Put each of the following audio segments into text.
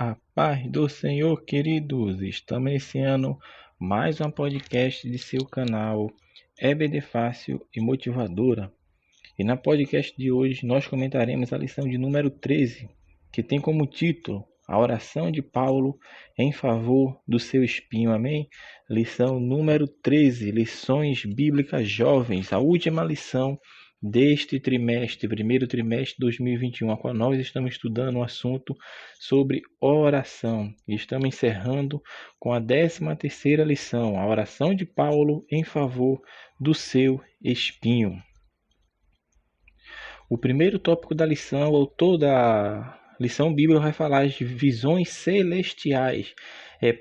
A paz do Senhor, queridos. Estamos iniciando mais um podcast de seu canal EBD Fácil e Motivadora. E na podcast de hoje nós comentaremos a lição de número 13, que tem como título A Oração de Paulo em Favor do Seu Espinho. Amém? Lição número 13, Lições Bíblicas Jovens, a última lição deste trimestre, primeiro trimestre de 2021, a qual nós estamos estudando o assunto sobre oração. E estamos encerrando com a 13ª lição, a oração de Paulo em favor do seu espinho. O primeiro tópico da lição, o autor da lição bíblica vai falar de visões celestiais.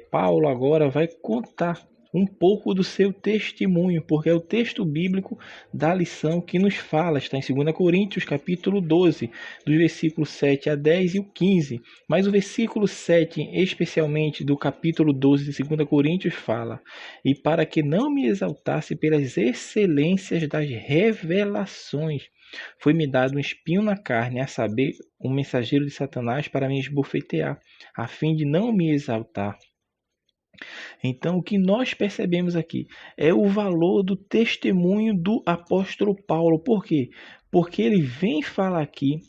Paulo agora vai contar um pouco do seu testemunho, porque é o texto bíblico da lição que nos fala, está em 2 Coríntios, capítulo 12, dos versículos 7 a 10 e o 15. Mas o versículo 7, especialmente do capítulo 12 de 2 Coríntios, fala: E para que não me exaltasse pelas excelências das revelações, foi-me dado um espinho na carne, a saber, um mensageiro de Satanás para me esbofetear, a fim de não me exaltar. Então, o que nós percebemos aqui é o valor do testemunho do apóstolo Paulo. Por quê? Porque ele vem falar aqui.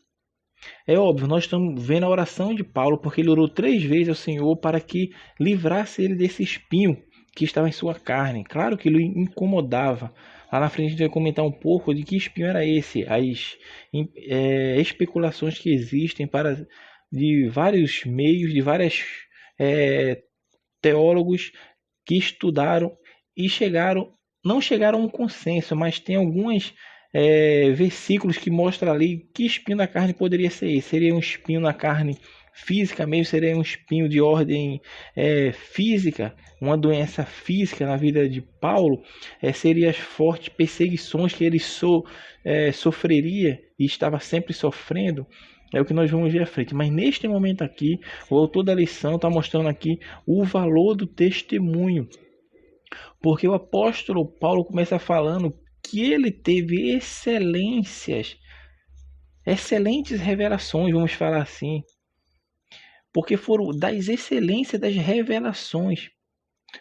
É óbvio, nós estamos vendo a oração de Paulo, porque ele orou 3 vezes ao Senhor para que livrasse ele desse espinho que estava em sua carne. Claro que ele incomodava. Lá na frente a gente vai comentar um pouco de que espinho era esse, as especulações que existem de vários meios, de vários teólogos que estudaram e não chegaram a um consenso, mas tem alguns versículos que mostram ali que espinho na carne poderia ser esse. Seria um espinho na carne física mesmo, seria um espinho de ordem física, uma doença física na vida de Paulo, seria as fortes perseguições que ele sofreria e estava sempre sofrendo. É o que nós vamos ver à frente. Mas neste momento aqui, o autor da lição está mostrando aqui o valor do testemunho. Porque o apóstolo Paulo começa falando que ele teve excelentes revelações, vamos falar assim. Porque foram das excelências das revelações,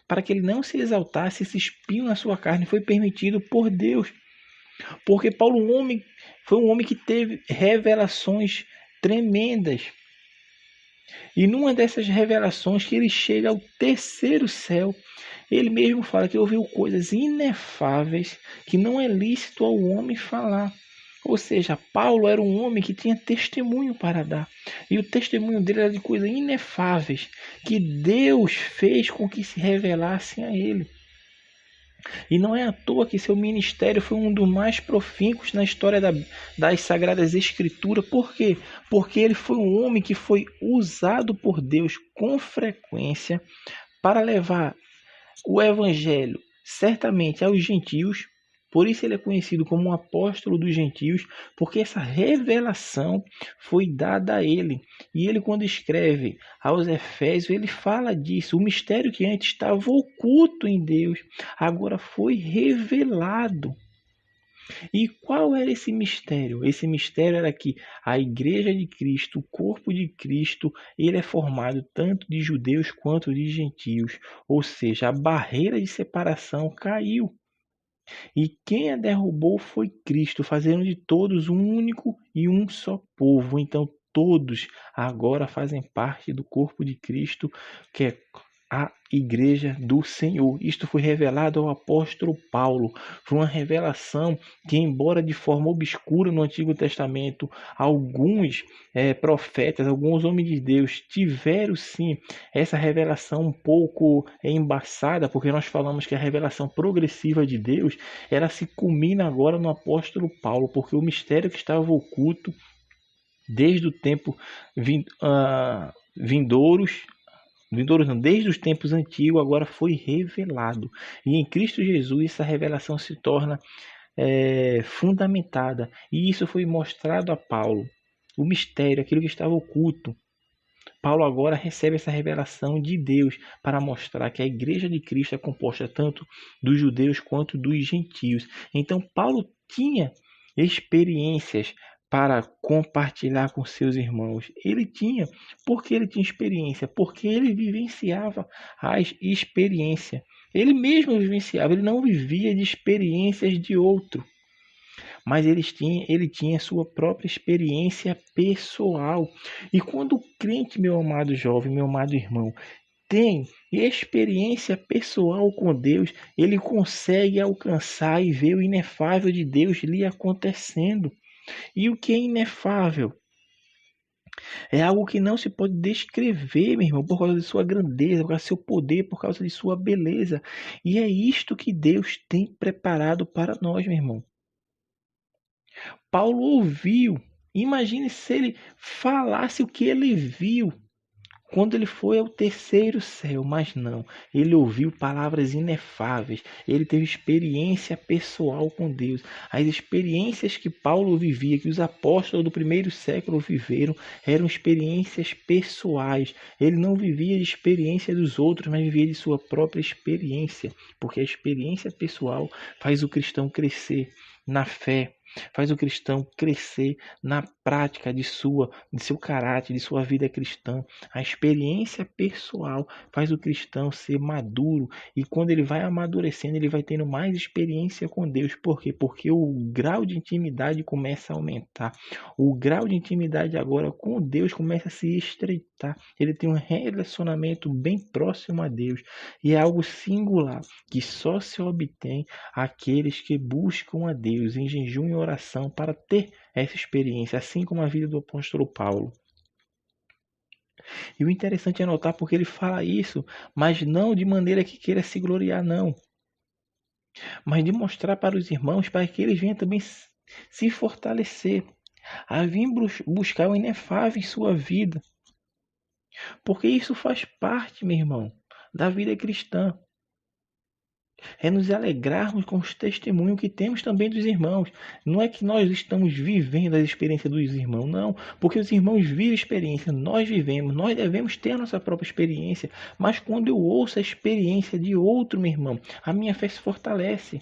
para que ele não se exaltasse, esse espinho na sua carne foi permitido por Deus. Porque Paulo foi um homem que teve revelações tremendas. E numa dessas revelações que ele chega ao terceiro céu, ele mesmo fala que ouviu coisas inefáveis que não é lícito ao homem falar. Ou seja, Paulo era um homem que tinha testemunho para dar. E o testemunho dele era de coisas inefáveis que Deus fez com que se revelassem a ele. E não é à toa que seu ministério foi um dos mais profícuos na história das Sagradas Escrituras. Por quê? Porque ele foi um homem que foi usado por Deus com frequência para levar o evangelho certamente aos gentios. Por isso ele é conhecido como um apóstolo dos gentios, porque essa revelação foi dada a ele. E ele, quando escreve aos Efésios, ele fala disso. O mistério que antes estava oculto em Deus, agora foi revelado. E qual era esse mistério? Esse mistério era que a igreja de Cristo, o corpo de Cristo, ele é formado tanto de judeus quanto de gentios. Ou seja, a barreira de separação caiu. E quem a derrubou foi Cristo, fazendo de todos um único e um só povo. Então todos agora fazem parte do corpo de Cristo, que é a igreja do Senhor. Isto foi revelado ao apóstolo Paulo. Foi uma revelação que, embora de forma obscura no Antigo Testamento, alguns profetas, alguns homens de Deus tiveram sim essa revelação um pouco embaçada, porque nós falamos que a revelação progressiva de Deus, ela se culmina agora no apóstolo Paulo, porque o mistério que estava oculto desde o tempo desde os tempos antigos, agora foi revelado. E em Cristo Jesus essa revelação se torna fundamentada. E isso foi mostrado a Paulo. O mistério, aquilo que estava oculto. Paulo agora recebe essa revelação de Deus para mostrar que a igreja de Cristo é composta tanto dos judeus quanto dos gentios. Então Paulo tinha experiências para compartilhar com seus irmãos. Ele tinha, porque ele tinha experiência, porque ele vivenciava as experiências. Ele mesmo vivenciava, ele não vivia de experiências de outro, mas ele tinha sua própria experiência pessoal. E quando o crente, meu amado jovem, meu amado irmão, tem experiência pessoal com Deus, ele consegue alcançar e ver o inefável de Deus lhe acontecendo. E o que é inefável? É algo que não se pode descrever, meu irmão, por causa de sua grandeza, por causa do seu poder, por causa de sua beleza. E é isto que Deus tem preparado para nós, meu irmão. Paulo ouviu. Imagine se ele falasse o que ele viu quando ele foi ao terceiro céu, mas não, ele ouviu palavras inefáveis, ele teve experiência pessoal com Deus. As experiências que Paulo vivia, que os apóstolos do primeiro século viveram, eram experiências pessoais. Ele não vivia de experiência dos outros, mas vivia de sua própria experiência, porque a experiência pessoal faz o cristão crescer na fé, faz o cristão crescer na prática de seu caráter, de sua vida cristã. A experiência pessoal faz o cristão ser maduro, e quando ele vai amadurecendo, ele vai tendo mais experiência com Deus. Por quê? Porque o grau de intimidade começa a aumentar. O grau de intimidade agora com Deus começa a se estreitar. Ele tem um relacionamento bem próximo a Deus, e é algo singular que só se obtém aqueles que buscam a Deus em jejum e oração para ter essa experiência, assim como a vida do apóstolo Paulo. E o interessante é notar porque ele fala isso, mas não de maneira que queira se gloriar, não, mas de mostrar para os irmãos, para que eles venham também se fortalecer, a vir buscar o inefável em sua vida, porque isso faz parte, meu irmão, da vida cristã. É nos alegrarmos com os testemunhos que temos também dos irmãos. Não é que nós estamos vivendo a experiência dos irmãos, não. Porque os irmãos vivem a experiência, nós vivemos, nós devemos ter a nossa própria experiência. Mas quando eu ouço a experiência de outro, meu irmão, a minha fé se fortalece.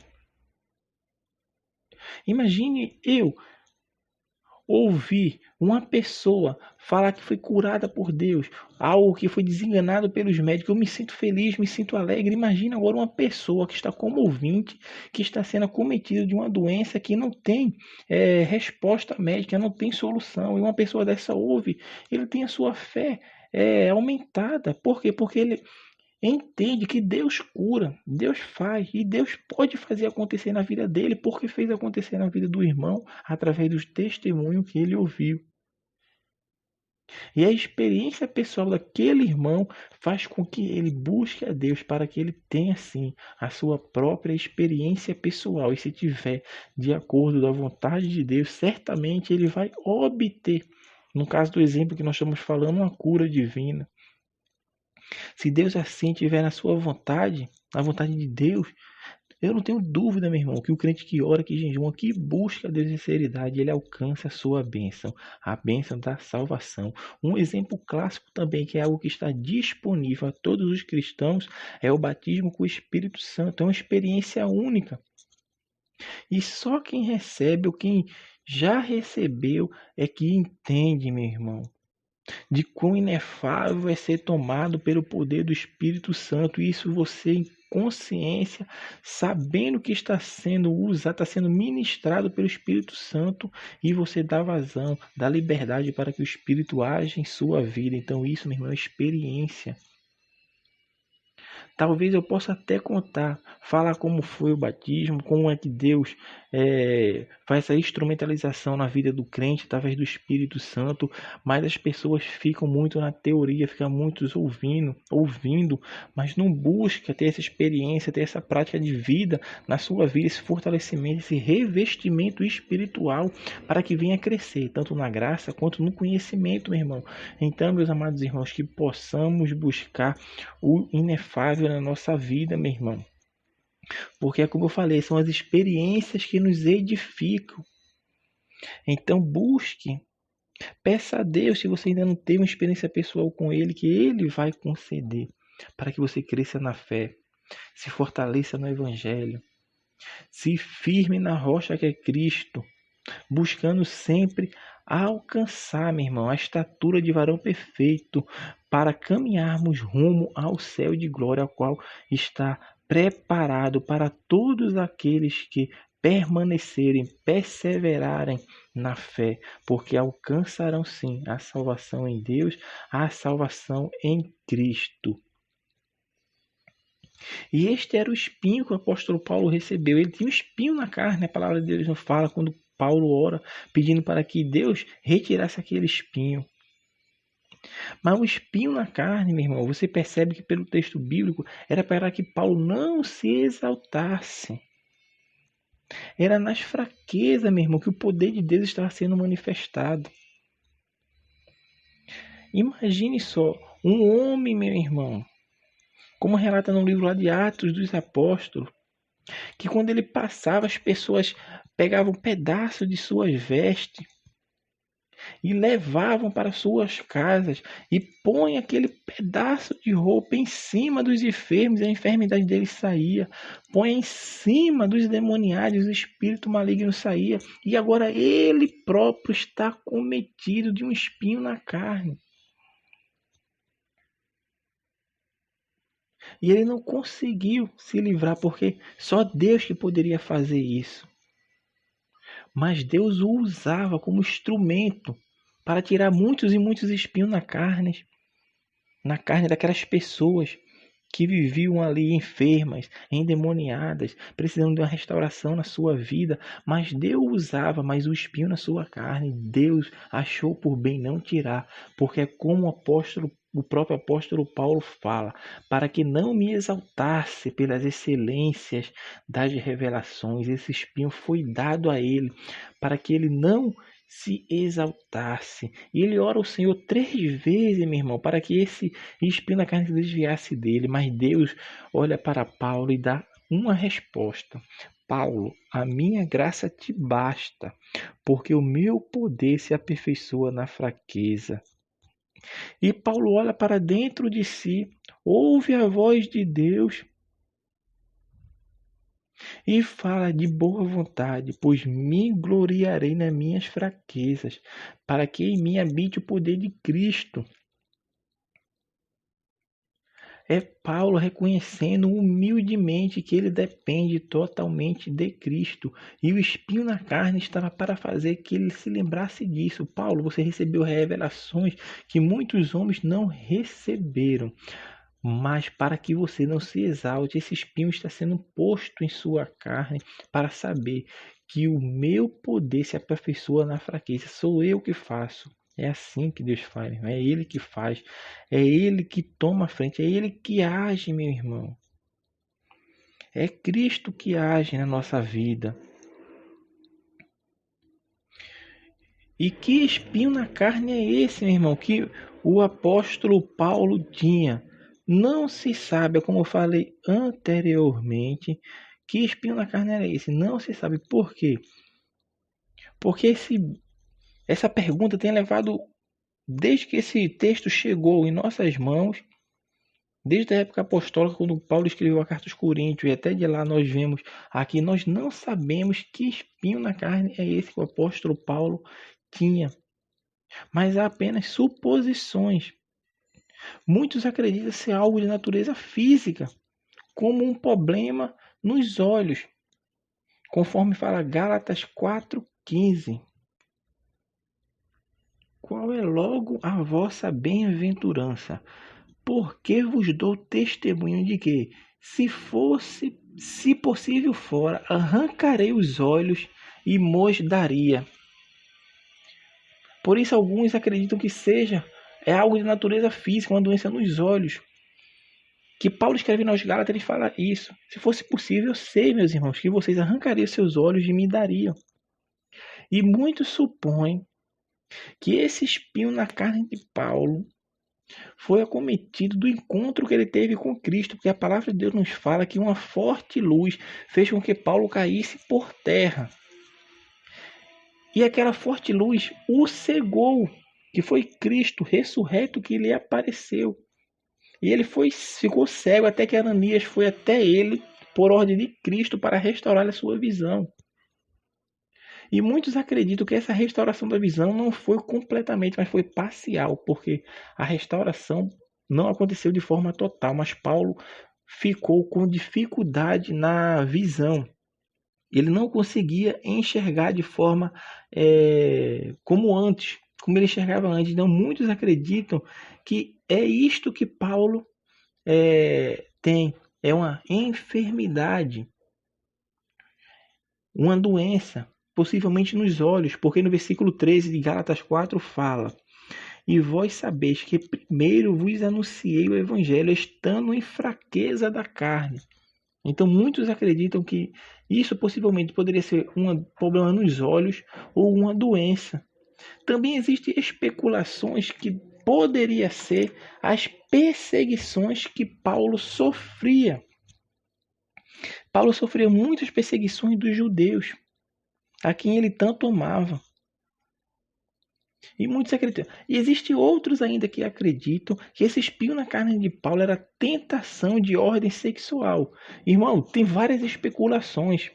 Imagine eu ouvir uma pessoa falar que foi curada por Deus, algo que foi desenganado pelos médicos, eu me sinto feliz, me sinto alegre. Imagina agora uma pessoa que está como ouvinte, que está sendo acometida de uma doença que não tem resposta médica, não tem solução, e uma pessoa dessa ouve, ele tem a sua fé aumentada. Por quê? Porque ele entende que Deus cura, Deus faz, e Deus pode fazer acontecer na vida dele, porque fez acontecer na vida do irmão através dos testemunhos que ele ouviu. E a experiência pessoal daquele irmão faz com que ele busque a Deus, para que ele tenha sim a sua própria experiência pessoal. E se tiver de acordo da vontade de Deus, certamente ele vai obter, no caso do exemplo que nós estamos falando, uma cura divina. Se Deus assim tiver na sua vontade, na vontade de Deus, eu não tenho dúvida, meu irmão, que o crente que ora, que jejuma, que busca a Deus em sinceridade, ele alcança a sua bênção, a bênção da salvação. Um exemplo clássico também, que é algo que está disponível a todos os cristãos, é o batismo com o Espírito Santo. É uma experiência única. E só quem recebe ou quem já recebeu é que entende, meu irmão, de quão inefável é ser tomado pelo poder do Espírito Santo. E isso você em consciência, sabendo que está sendo usado, está sendo ministrado pelo Espírito Santo, e você dá vazão, dá liberdade para que o Espírito age em sua vida. Então isso, meu irmão, é experiência. Talvez eu possa até contar, falar como foi o batismo, como é que Deus faz essa instrumentalização na vida do crente através do Espírito Santo, mas as pessoas ficam muito na teoria, ficam muitos ouvindo, mas não busca ter essa experiência, ter essa prática de vida na sua vida, esse fortalecimento, esse revestimento espiritual, para que venha crescer, tanto na graça quanto no conhecimento, meu irmão. Então, meus amados irmãos, que possamos buscar o inefável na nossa vida, meu irmão. Porque é como eu falei, são as experiências que nos edificam. Então busque, peça a Deus, se você ainda não tem uma experiência pessoal com Ele, que Ele vai conceder, para que você cresça na fé, se fortaleça no Evangelho, se firme na rocha que é Cristo. buscando sempre alcançar, meu irmão, a estatura de varão perfeito, para caminharmos rumo ao céu de glória, ao qual está preparado para todos aqueles que permanecerem, perseverarem na fé, porque alcançarão sim a salvação em Deus, a salvação em Cristo. E este era o espinho que o apóstolo Paulo recebeu. Ele tinha um espinho na carne, a palavra de Deus não fala quando Paulo ora, pedindo para que Deus retirasse aquele espinho. Mas o espinho na carne, meu irmão, você percebe que pelo texto bíblico era para que Paulo não se exaltasse. Era nas fraquezas, meu irmão, que o poder de Deus estava sendo manifestado. Imagine só, um homem, meu irmão, como relata no livro lá de Atos dos Apóstolos, que quando ele passava, as pessoas pegavam um pedaço de suas vestes e levavam para suas casas e põem aquele pedaço de roupa em cima dos enfermos e a enfermidade deles saía. Põe em cima dos demoniados, o espírito maligno saía. E agora ele próprio está cometido de um espinho na carne. E ele não conseguiu se livrar, porque só Deus que poderia fazer isso. Mas Deus o usava como instrumento para tirar muitos e muitos espinhos na carne daquelas pessoas que viviam ali enfermas, endemoniadas, precisando de uma restauração na sua vida. Mas Deus usava mais o espinho na sua carne. Deus achou por bem não tirar, porque é como o próprio apóstolo Paulo fala, para que não me exaltasse pelas excelências das revelações. Esse espinho foi dado a ele, para que ele não se exaltasse. E ele ora ao Senhor 3 vezes, meu irmão, para que esse espinho na carne se desviasse dele. Mas Deus olha para Paulo e dá uma resposta. Paulo, a minha graça te basta, porque o meu poder se aperfeiçoa na fraqueza. E Paulo olha para dentro de si, ouve a voz de Deus e fala de boa vontade, pois me gloriarei nas minhas fraquezas, para que em mim habite o poder de Cristo. É Paulo reconhecendo humildemente que ele depende totalmente de Cristo. E o espinho na carne estava para fazer que ele se lembrasse disso. Paulo, você recebeu revelações que muitos homens não receberam. Mas para que você não se exalte, esse espinho está sendo posto em sua carne para saber que o meu poder se aperfeiçoa na fraqueza. Sou eu que faço. É assim que Deus faz, irmão. É Ele que faz. É Ele que toma a frente. É Ele que age, meu irmão. É Cristo que age na nossa vida. E que espinho na carne é esse, meu irmão, que o apóstolo Paulo tinha? Não se sabe, como eu falei anteriormente, que espinho na carne era esse. Não se sabe por quê. Porque essa pergunta tem levado, desde que esse texto chegou em nossas mãos, desde a época apostólica, quando Paulo escreveu a carta aos Coríntios, e até de lá nós vemos aqui, nós não sabemos que espinho na carne é esse que o apóstolo Paulo tinha. Mas há apenas suposições. Muitos acreditam ser algo de natureza física, como um problema nos olhos, conforme fala Gálatas 4,15. Qual é logo a vossa bem-aventurança? Porque vos dou testemunho de que, se possível fora, arrancarei os olhos e mos daria. Por isso alguns acreditam que é algo de natureza física, uma doença nos olhos. Que Paulo escreve nos Gálatas, ele fala isso. Se fosse possível, eu sei, meus irmãos, que vocês arrancariam seus olhos e me dariam. E muitos supõem que esse espinho na carne de Paulo foi acometido do encontro que ele teve com Cristo, porque a palavra de Deus nos fala que uma forte luz fez com que Paulo caísse por terra. E aquela forte luz o cegou, que foi Cristo ressurreto que lhe apareceu. E ele ficou cego até que Ananias foi até ele por ordem de Cristo para restaurar a sua visão. E muitos acreditam que essa restauração da visão não foi completamente, mas foi parcial, porque a restauração não aconteceu de forma total, mas Paulo ficou com dificuldade na visão. Ele não conseguia enxergar de forma como antes, como ele enxergava antes. Então, muitos acreditam que é isto que Paulo tem. É uma enfermidade, uma doença, possivelmente nos olhos, porque no versículo 13 de Gálatas 4 fala: E vós sabeis que primeiro vos anunciei o evangelho, estando em fraqueza da carne. Então, muitos acreditam que isso possivelmente poderia ser um problema nos olhos ou uma doença. Também existem especulações que poderia ser as perseguições que Paulo sofria. Paulo sofreu muitas perseguições dos judeus, a quem ele tanto amava. E muitos acreditam. E existem outros ainda que acreditam que esse espinho na carne de Paulo era tentação de ordem sexual. Irmão, tem várias especulações.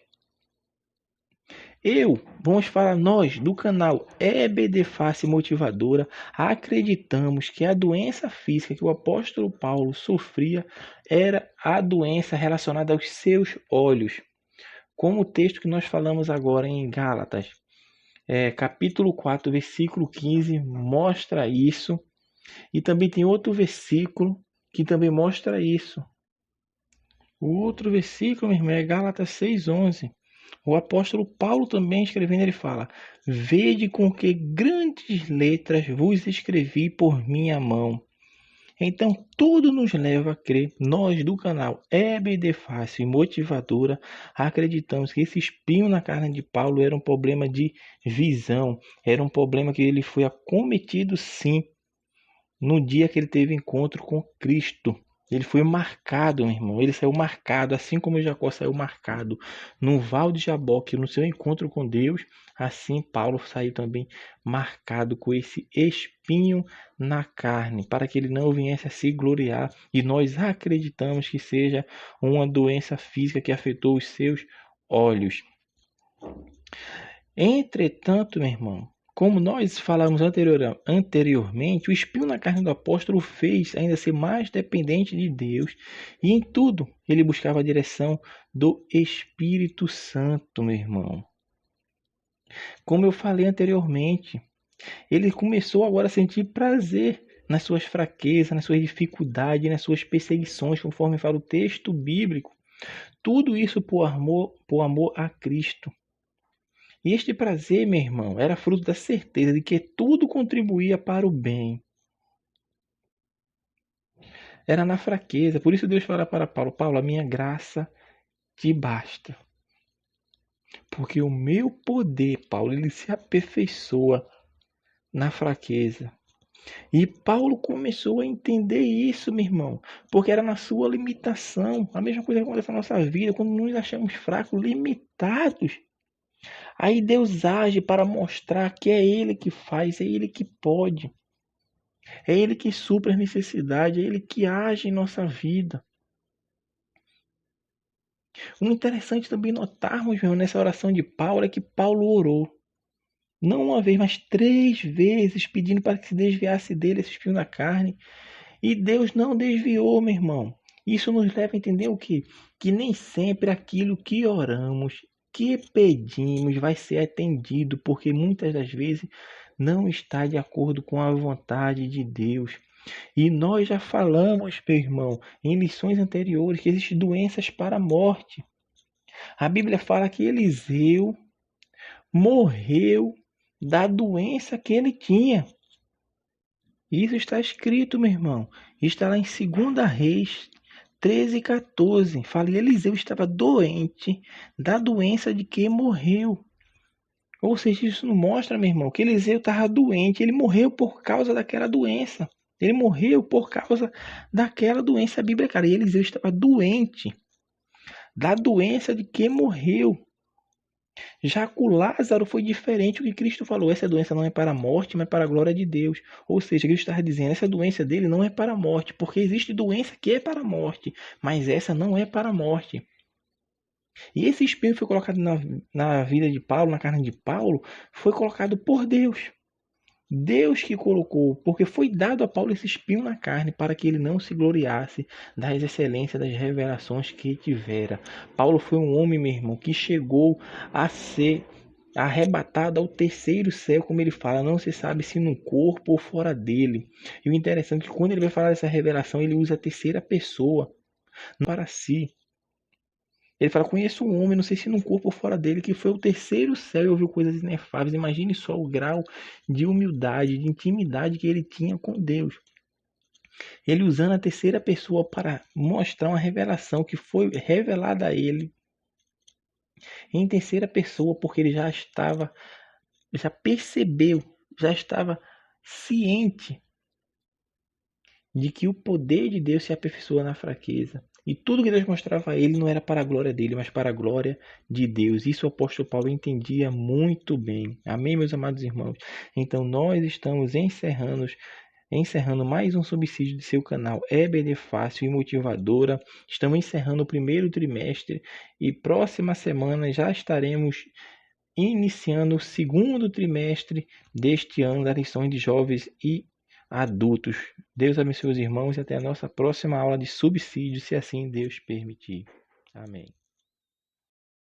Vamos falar nós, do canal EBD Face Motivadora, acreditamos que a doença física que o apóstolo Paulo sofria era a doença relacionada aos seus olhos. Como o texto que nós falamos agora em Gálatas, capítulo 4, versículo 15, mostra isso. E também tem outro versículo que também mostra isso. O outro versículo, meu irmão, é Gálatas 6:11. O apóstolo Paulo também escrevendo, ele fala: Vede com que grandes letras vos escrevi por minha mão. Então, tudo nos leva a crer, nós do canal EBD Fácil e Motivadora, acreditamos que esse espinho na carne de Paulo era um problema de visão, era um problema que ele foi acometido sim, no dia que ele teve encontro com Cristo. Ele foi marcado, meu irmão. Ele saiu marcado, assim como Jacó saiu marcado no Val de Jaboque, no seu encontro com Deus. Assim, Paulo saiu também marcado com esse espinho na carne, para que ele não viesse a se gloriar. E nós acreditamos que seja uma doença física que afetou os seus olhos. Entretanto, meu irmão, como nós falamos anteriormente, o espinho na carne do apóstolo fez ainda ser mais dependente de Deus e em tudo ele buscava a direção do Espírito Santo, meu irmão. Como eu falei anteriormente, ele começou agora a sentir prazer nas suas fraquezas, nas suas dificuldades, nas suas perseguições, conforme fala o texto bíblico. Tudo isso por amor a Cristo. E este prazer, meu irmão, era fruto da certeza de que tudo contribuía para o bem. Era na fraqueza. Por isso Deus fala para Paulo: Paulo, a minha graça te basta. Porque o meu poder, Paulo, ele se aperfeiçoa na fraqueza. E Paulo começou a entender isso, meu irmão, porque era na sua limitação. A mesma coisa que acontece na nossa vida, quando nos achamos fracos, limitados. Aí Deus age para mostrar que é Ele que faz, é Ele que pode. É Ele que supre as necessidades, é Ele que age em nossa vida. O interessante também notarmos, meu, nessa oração de Paulo é que Paulo orou. Não uma vez, mas 3 vezes, pedindo para que se desviasse dele esse espinho na carne. E Deus não desviou, meu irmão. Isso nos leva a entender o quê? Que nem sempre aquilo que oramos, que pedimos, vai ser atendido, porque muitas das vezes não está de acordo com a vontade de Deus. E nós já falamos, meu irmão, em lições anteriores, que existem doenças para a morte. A Bíblia fala que Eliseu morreu da doença que ele tinha. Isso está escrito, meu irmão. Está lá em 2 Reis 13:14. Fala, Eliseu estava doente da doença de que morreu. Ou seja, isso não mostra, meu irmão, que Eliseu estava doente. Ele morreu por causa daquela doença. Ele morreu por causa daquela doença. A Bíblia, cara, e Eliseu estava doente da doença de que morreu. Já com Lázaro foi diferente o que Cristo falou. Essa doença não é para a morte, mas para a glória de Deus. Ou seja, Cristo estava dizendo, essa doença dele não é para a morte, porque existe doença que é para a morte, mas essa não é para a morte. E esse espinho foi colocado na vida de Paulo, na carne de Paulo, foi colocado por Deus. Deus que colocou, porque foi dado a Paulo esse espinho na carne para que ele não se gloriasse das excelências das revelações que tivera. Paulo foi um homem, meu irmão, que chegou a ser arrebatado ao terceiro céu, como ele fala, não se sabe se no corpo ou fora dele. E o interessante é que quando ele vai falar dessa revelação, ele usa a terceira pessoa para si. Ele fala, conheço um homem, não sei se no corpo ou fora dele, que foi o terceiro céu e ouviu coisas inefáveis. Imagine só o grau de humildade, de intimidade que ele tinha com Deus. Ele usando a terceira pessoa para mostrar uma revelação que foi revelada a ele em terceira pessoa, porque ele já percebeu, já estava ciente de que o poder de Deus se aperfeiçoa na fraqueza. E tudo que Deus mostrava a ele não era para a glória dele, mas para a glória de Deus. Isso o apóstolo Paulo entendia muito bem. Amém, meus amados irmãos? Então nós estamos encerrando mais um subsídio de seu canal EBD Fácil e Motivadora. Estamos encerrando o primeiro trimestre e próxima semana já estaremos iniciando o segundo trimestre deste ano das lições de jovens e adultos. Deus abençoe os irmãos e até a nossa próxima aula de subsídio, se assim Deus permitir. Amém.